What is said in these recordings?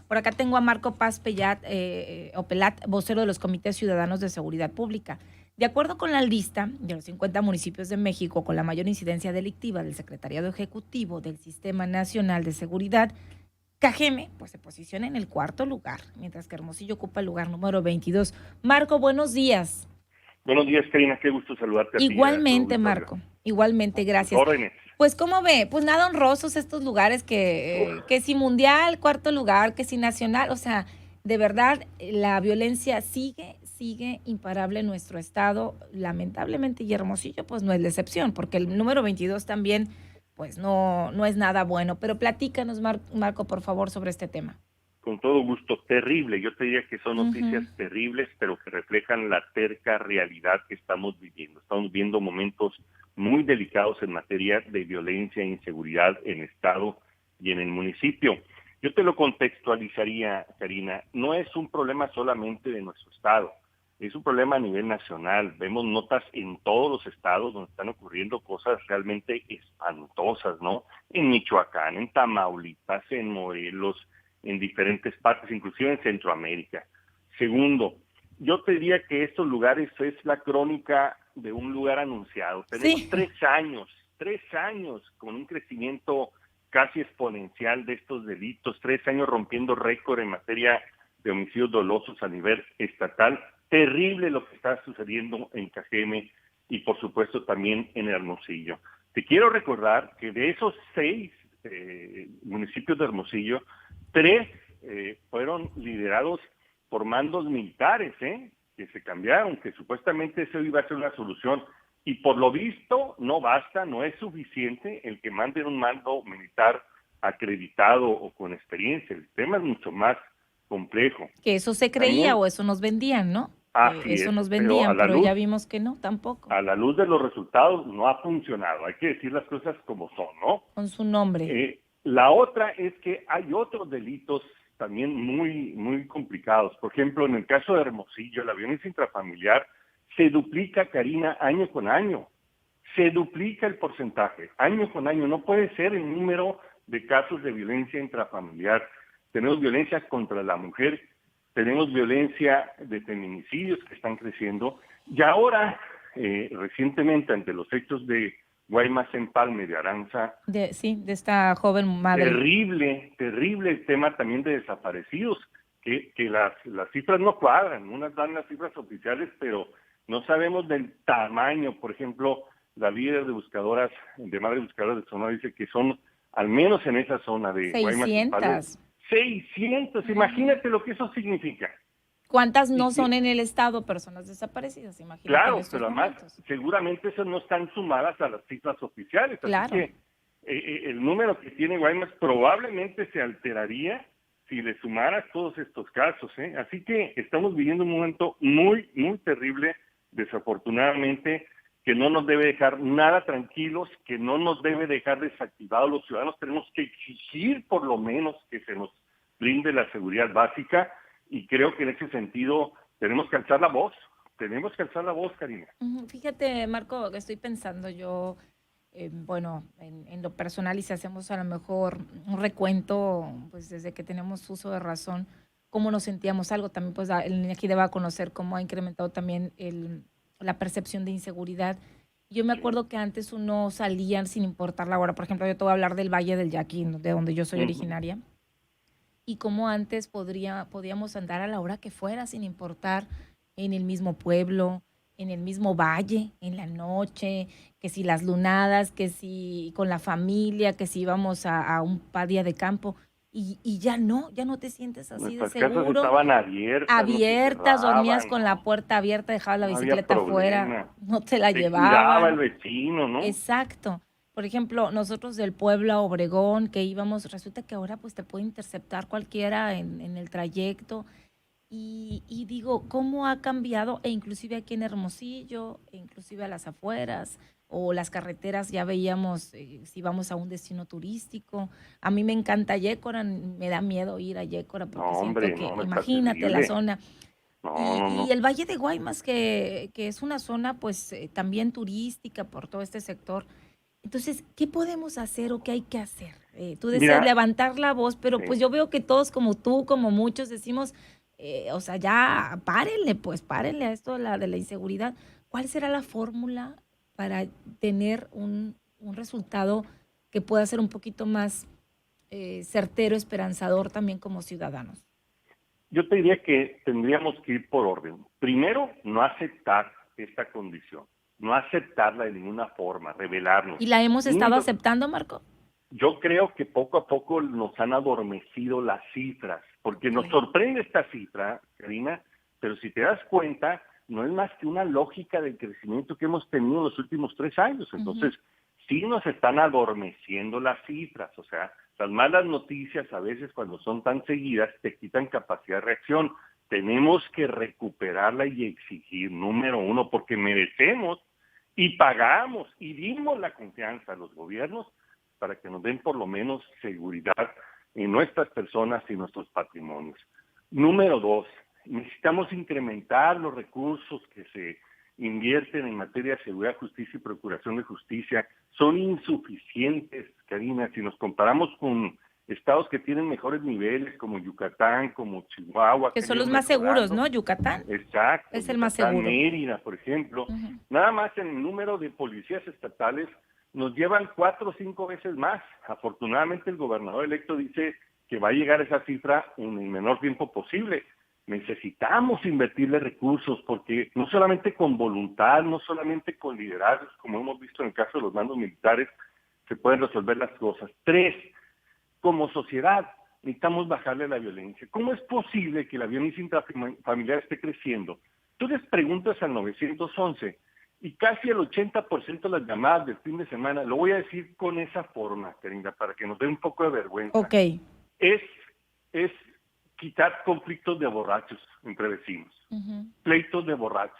Por acá tengo a Marco Paz Pellat, o Pelat, vocero de los Comités Ciudadanos de Seguridad Pública. De acuerdo con la lista de los 50 municipios de México con la mayor incidencia delictiva del Secretariado Ejecutivo del Sistema Nacional de Seguridad, Cajeme pues se posiciona en el cuarto lugar, mientras que Hermosillo ocupa el lugar número 22. Marco, buenos días. Buenos días, Karina. Qué gusto saludarte a ti y a tu Igualmente, auditorio. Marco, igualmente, A tus gracias. órdenes. Pues, ¿cómo ve? Pues nada honrosos estos lugares Uf, que si mundial, cuarto lugar, que si nacional, o sea, de verdad, la violencia sigue imparable en nuestro estado, lamentablemente, y Hermosillo, pues no es la excepción, porque el número 22 también, pues no es nada bueno. Pero platícanos, Marco, por favor, sobre este tema. con todo gusto. Terrible. Yo te diría que son noticias Ujú. terribles, pero que reflejan la terca realidad que estamos viviendo. Estamos viviendo momentos muy delicados en materia de violencia e inseguridad en el estado y en el municipio. Yo te lo contextualizaría, Karina. No es un problema solamente de nuestro estado. Es un problema a nivel nacional. Vemos notas en todos los estados donde están ocurriendo cosas realmente espantosas, ¿no? En Michoacán, en Tamaulipas, en Morelos, en diferentes partes, inclusive en Centroamérica. Segundo, yo te diría que estos lugares es la crónica de un lugar anunciado. Tenemos Sí. 3 años con un crecimiento casi exponencial de estos delitos, 3 años rompiendo récord en materia de homicidios dolosos a nivel estatal. Terrible lo que está sucediendo en Cajeme y por supuesto también en Hermosillo. Te quiero recordar que de esos 6 municipios de Hermosillo, 3 fueron liderados por mandos militares, que se cambiaron, que supuestamente eso iba a ser una solución. Y por lo visto no basta, no es suficiente el que manden un mando militar acreditado o con experiencia. El tema es mucho más complejo. Que eso se creía También, o eso nos vendían, ¿no? Que así eso es, nos pero vendían, pero ya vimos que no, tampoco, a la luz de los resultados no ha funcionado. Hay que decir las cosas como son, ¿no? con su nombre. La otra es que hay otros delitos también muy complicados. Por ejemplo, en el caso de Hermosillo, la violencia intrafamiliar se duplica, Karina, año con año. Se duplica el porcentaje, año con año. No puede ser el número de casos de violencia intrafamiliar. Tenemos violencia contra la mujer, tenemos violencia de feminicidios que están creciendo. Y ahora, recientemente, ante los hechos de Guaymas Empalme de Aranza, Sí, de esta joven madre. terrible el tema también de desaparecidos, que las cifras no cuadran, unas dan las cifras oficiales, pero no sabemos del tamaño. Por ejemplo, la líder de buscadoras, de Madres Buscadoras de Sonora, dice que son, al menos en esa zona de Guaymas Empalme, 600. 600. Ujú. Imagínate lo que eso significa. ¿Cuántas no Y son que, en el estado personas desaparecidas? Imagínate en claro, estos pero además momentos. seguramente esas no están sumadas a las cifras oficiales, así Claro. que el número que tiene Guaymas probablemente se alteraría si le sumaras todos estos casos, ¿eh? Así que estamos viviendo un momento muy terrible, desafortunadamente, que no nos debe dejar nada tranquilos, que no nos debe dejar desactivados. Los ciudadanos tenemos que exigir por lo menos que se nos brinde la seguridad básica, y creo que en ese sentido tenemos que alzar la voz. Tenemos que alzar la voz, Karina. Ujú. Fíjate, Marco, que estoy pensando yo, bueno, en lo personal, y si hacemos a lo mejor un recuento, pues desde que tenemos uso de razón, cómo nos sentíamos algo, también pues el INEGI debe conocer cómo ha incrementado también la percepción de inseguridad. Yo me Sí. acuerdo que antes uno salía sin importar la hora. Por ejemplo, yo te voy a hablar del Valle del Yaqui, ¿no?, de donde yo soy Ujú. originaria, y cómo antes podíamos andar a la hora que fuera, sin importar, en el mismo pueblo, en el mismo valle, en la noche, que si las lunadas, que si con la familia, que si íbamos a un día de campo, y ya no te sientes así de Nuestras casas seguro, estaban abiertas, no se abiertas, dormías cerraban, con la no, puerta abierta, dejabas la no había bicicleta afuera, problema. no te la Se cuidaba el llevaban. vecino, ¿no? Exacto. Por ejemplo, nosotros del pueblo a Obregón, que íbamos, resulta que ahora pues te puede interceptar cualquiera en el trayecto. Y digo, ¿cómo ha cambiado? E inclusive aquí en Hermosillo, e inclusive a las afueras, o las carreteras, ya veíamos si vamos a un destino turístico. A mí me encanta Yécora, me da miedo ir a Yécora No, porque siento hombre, que, no, está imagínate la terrible. zona. No, Y no. el Valle de Guaymas, que es una zona pues también turística por todo este sector. Entonces, ¿qué podemos hacer o qué hay que hacer? Tú decías Mira, levantar la voz, pero pues sí. yo veo que todos como tú, como muchos decimos, o sea, ya párenle, pues párenle a esto de la inseguridad. ¿Cuál será la fórmula para tener un resultado que pueda ser un poquito más certero, esperanzador también como ciudadanos? Yo te diría que tendríamos que ir por orden. Primero, no aceptar esta condición, no aceptarla de ninguna forma, revelarnos. ¿Y la hemos estado Número, aceptando, Marco? yo creo que poco a poco nos han adormecido las cifras, porque Ok. nos sorprende esta cifra, Karina, pero si te das cuenta, no es más que una lógica del crecimiento que hemos tenido en los últimos 3 años. Ujú. Entonces, sí nos están adormeciendo las cifras, o sea, las malas noticias a veces cuando son tan seguidas te quitan capacidad de reacción. Tenemos que recuperarla y exigir, número uno, porque merecemos y pagamos y dimos la confianza a los gobiernos para que nos den por lo menos seguridad en nuestras personas y nuestros patrimonios. Número dos, necesitamos incrementar los recursos que se invierten en materia de seguridad, justicia y procuración de justicia. Son insuficientes, Karina, si nos comparamos con estados que tienen mejores niveles como Yucatán, como Chihuahua, Que que han son ido los más seguros, mejorando. ¿no? Yucatán Exacto, es el más Yucatán, seguro. Mérida, por ejemplo. Ujú. Nada más en el número de policías estatales nos llevan 4 o 5 veces más. Afortunadamente el gobernador electo dice que va a llegar a esa cifra en el menor tiempo posible. Necesitamos invertirle recursos porque no solamente con voluntad, no solamente con liderazgos, como hemos visto en el caso de los mandos militares, se pueden resolver las cosas. Tres, como sociedad necesitamos bajarle la violencia. ¿Cómo es posible que la violencia intrafamiliar esté creciendo? Tú les preguntas al 911 y casi el 80% de las llamadas del fin de semana, lo voy a decir con esa forma, Karina, para que nos dé un poco de vergüenza, Ok. es, es quitar conflictos de borrachos entre vecinos, Ujú. pleitos de borrachos.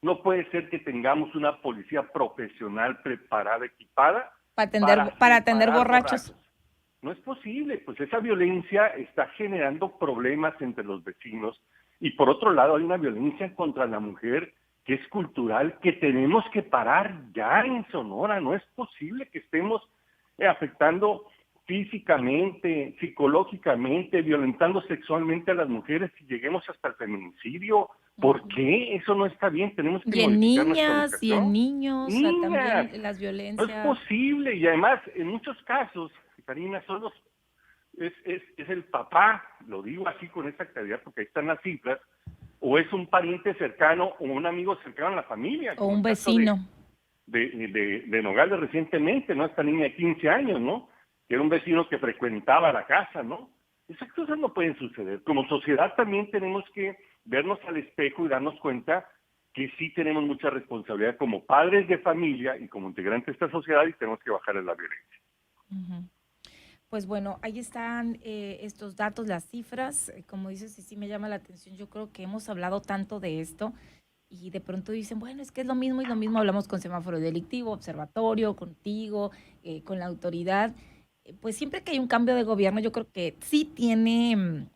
No puede ser que tengamos una policía profesional preparada, equipada para Para atender separar borrachos. borrachos. No es posible, pues esa violencia está generando problemas entre los vecinos y por otro lado hay una violencia contra la mujer que es cultural, que tenemos que parar ya en Sonora. No es posible que estemos afectando físicamente, psicológicamente, violentando sexualmente a las mujeres y lleguemos hasta el feminicidio. ¿Por Ujú. qué? Eso no está bien, tenemos que Y en modificar nuestra niñas y en educación. niños, o sea, Niñas, también las no es violencias. posible y además en muchos casos, Karina, son es el papá, lo digo así con esa claridad porque ahí están las cifras, o es un pariente cercano o un amigo cercano a la familia, O como un el caso vecino. de Nogales recientemente, ¿no? Esta niña de 15 años, ¿no? Que era un vecino que frecuentaba la casa, ¿no? Esas cosas no pueden suceder. Como sociedad también tenemos que vernos al espejo y darnos cuenta que sí tenemos mucha responsabilidad como padres de familia y como integrantes de esta sociedad y tenemos que bajar la violencia. Ujú. Pues bueno, ahí están estos datos, las cifras. Como dices, y sí me llama la atención. Yo creo que hemos hablado tanto de esto y de pronto dicen, bueno, es que es lo mismo y lo mismo. Hablamos con semáforo delictivo, observatorio, contigo, con la autoridad. Pues siempre que hay un cambio de gobierno, yo creo que sí tiene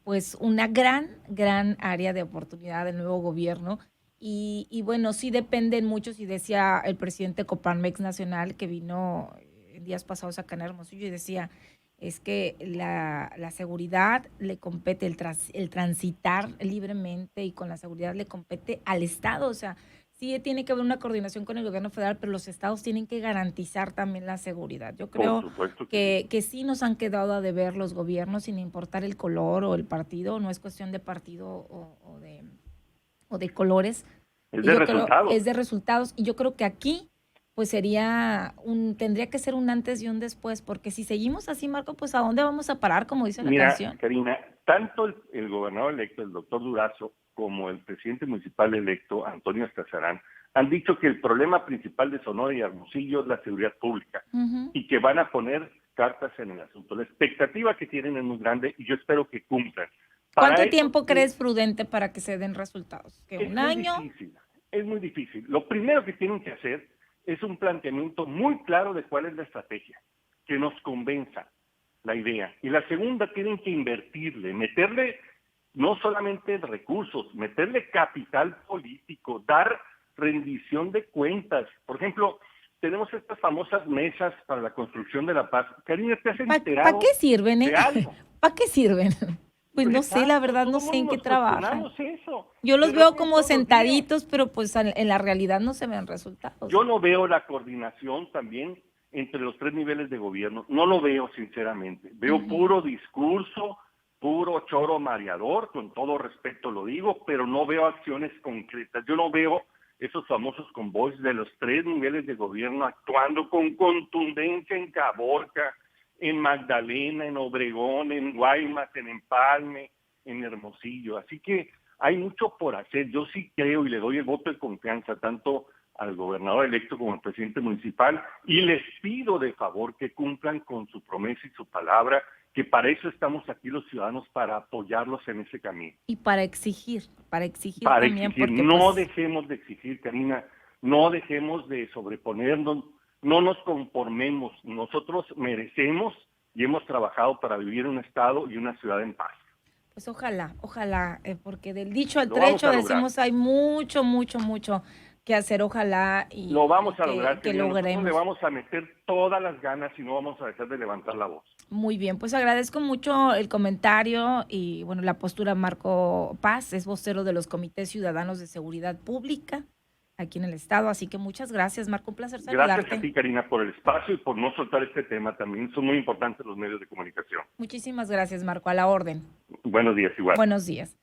pues una gran área de oportunidad del nuevo gobierno. Y bueno, sí dependen muchos, y decía el presidente Coparmex Nacional que vino días pasados acá en Hermosillo y decía, es que la seguridad le compete, el transitar libremente y con la seguridad le compete al Estado. O sea, sí tiene que haber una coordinación con el gobierno federal, pero los estados tienen que garantizar también la seguridad. Yo Por creo supuesto que sí. que sí nos han quedado a deber los gobiernos, sin importar el color o el partido. No es cuestión de partido o de colores. Es Y de yo creo, resultados. es de resultados. Y yo creo que aquí pues tendría que ser un antes y un después, porque si seguimos así, Marco, pues ¿a dónde vamos a parar, como dice la Mira, canción? Karina, tanto el gobernador electo, el doctor Durazo, como el presidente municipal electo, Antonio Estazarán, han dicho que el problema principal de Sonora y Hermosillo es la seguridad pública Ujú. y que van a poner cartas en el asunto. La expectativa que tienen es muy grande y yo espero que cumplan. Para ¿Cuánto eso tiempo crees prudente para que se den resultados? ¿Que es un muy año? difícil, es muy difícil. Lo primero que tienen que hacer es un planteamiento muy claro de cuál es la estrategia, que nos convenza la idea. Y la segunda, tienen que invertirle, meterle no solamente recursos, meterle capital político, dar rendición de cuentas. Por ejemplo, tenemos estas famosas mesas para la construcción de la paz. Karina, ¿te has ¿Para enterado qué sirven, de algo? ¿Para qué sirven? Pues no sé, la Exacto, verdad, no todo el sé en mundo qué nos trabajan. cuestionamos eso. Yo los Se veo reúnen como todos los días. sentaditos, pero pues en la realidad no se ven resultados. Yo no veo la coordinación también entre los 3 niveles de gobierno. No lo veo, sinceramente. Veo puro discurso, puro choro mareador, con todo respeto lo digo, pero no veo acciones concretas. Yo no veo esos famosos convoys de los 3 niveles de gobierno actuando con contundencia en Caborca, en Magdalena, en Obregón, en Guaymas, en Empalme, en Hermosillo. Así que hay mucho por hacer. Yo sí creo y le doy el voto de confianza tanto al gobernador electo como al presidente municipal, y les pido de favor que cumplan con su promesa y su palabra, que para eso estamos aquí los ciudadanos, para apoyarlos en ese camino. Y para exigir Para también, exigir, porque no pues dejemos de exigir, Karina, no dejemos de sobreponernos, no nos conformemos, nosotros merecemos y hemos trabajado para vivir en un estado y una ciudad en paz. pues ojalá, porque del dicho al Lo vamos trecho a lograr. decimos hay mucho que hacer, ojalá Lo vamos y a lograr, que Karina. Nosotros le logremos. vamos a meter todas las ganas y no vamos a dejar de levantar la voz. Muy bien, pues agradezco mucho el comentario y bueno, la postura. Marco Paz es vocero de los Comités Ciudadanos de Seguridad Pública aquí en el estado, así que muchas gracias, Marco, un placer saludarte. Gracias a ti, Karina, por el espacio y por no soltar este tema. También son muy importantes los medios de comunicación. Muchísimas gracias, Marco, a la orden. Buenos días, igual. Buenos días.